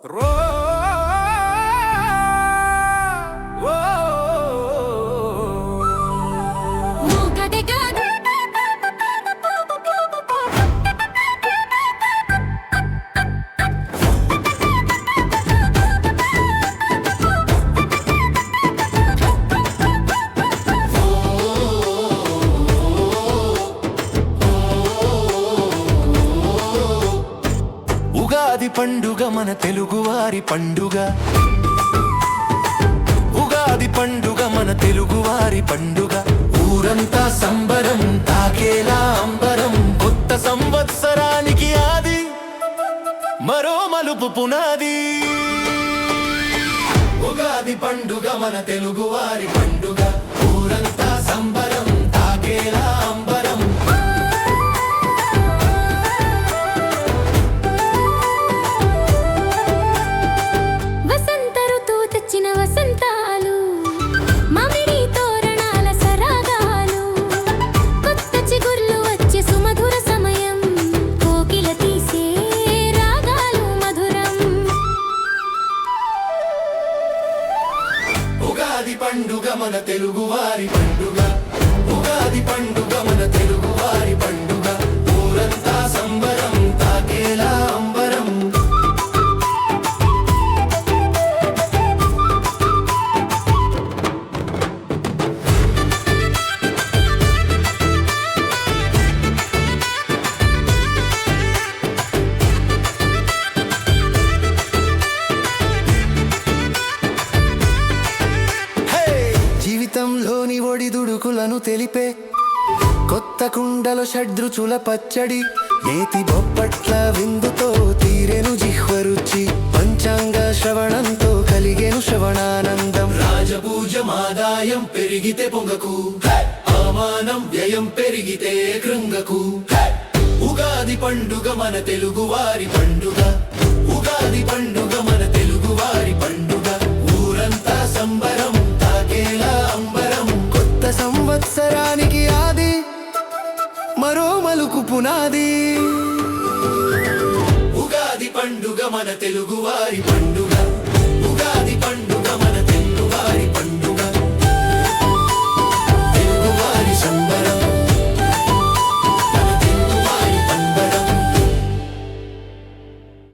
రో ఉగాది పండుగ మన తెలుగువారి పండుగ. ఉగాది పండుగ మన తెలుగువారి పండుగ. ఊరంతా సంబరం తాకేలా అంబరం. కొత్త సంవత్సరానికి ఆది మరో మలుపు పునాది. ఉగాది పండుగ మన తెలుగువారి పండుగ. ఊరంతా సంబరం తాకేలా అంబరం. వసంతాలు మామిడి తోరణాల సరాగాలు. కొత్త చిగుర్లు వచ్చే సుమధుర సమయం. కోకిల తీసే రాగాలు మధురం. ఉగాది పండుగ మన తెలుగువారి పండుగ. ఉగాది పండుగ మన తెలుగువారి పండుగ. ఊరంతా సంబరం తాకేలా అంబరం. జీవితంలోని ఒడిదుడుకులను తెలిపే కొత్త కుండల షడ్రుచుల పచ్చడి. నేతి బొప్పట్ల విందుతో తీరెను జిహ్వరుచి. పంచాంగ శ్రవణంతో కలిగెను శ్రవణానందం. రాజపూజమాదాయం పెరిగితే పొంగకు. అవమానం వ్యయం పెరిగితే కృంగకు. ఉగాది పండుగ మన తెలుగువారి పండుగ. ఉగాది పండుగ మన తెలుగువారి పండుగ. ఊరంతా సంబరం తాకేలా అంబరం. కొత్త సంవత్సరానికి ఆది మరో మలుపు పునాది. ఉగాది పండుగ మన తెలుగువారి పండుగ.